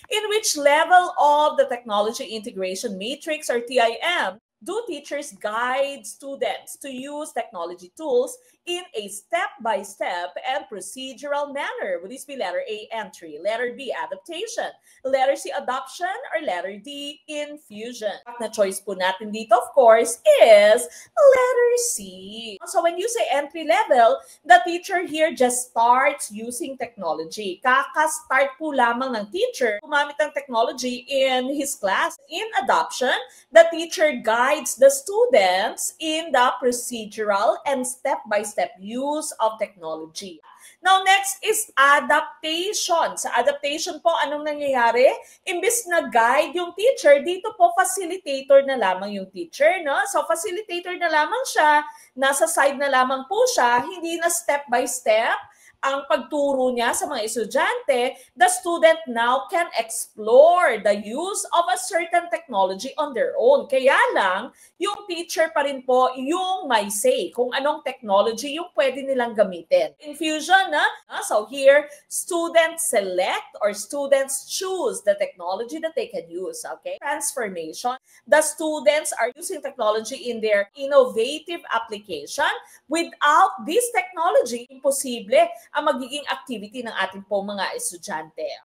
In which level of the technology integration matrix or TIM do teachers guide students to use technology tools in a step-by-step and procedural manner? Would this be letter A, entry, letter B, adaptation, letter C, adoption, or letter D, infusion? Na choice po natin dito, of course, is letter C. So when you say entry level, the teacher here just starts using technology. Kaka-start po lamang ng teacher gumamit ng technology in his class. In adoption, the teacher guides the students in the procedural and step-by-step use of technology. Now, next is adaptation. Sa adaptation po, anong nangyayari? Imbis na guide yung teacher, dito po facilitator na lamang yung teacher, no? So, facilitator na lamang siya, nasa side na lamang po siya, hindi na step-by-step ang pagturo niya sa mga estudyante. The student now can explore the use of a certain technology on their own. Kaya lang, yung teacher pa rin po yung may say kung anong technology yung pwede nilang gamitin. Infusion, so here, students select or students choose the technology that they can use. Okay? Transformation, the students are using technology in their innovative application. Without this technology, imposible ang magiging activity ng ating pong mga estudyante.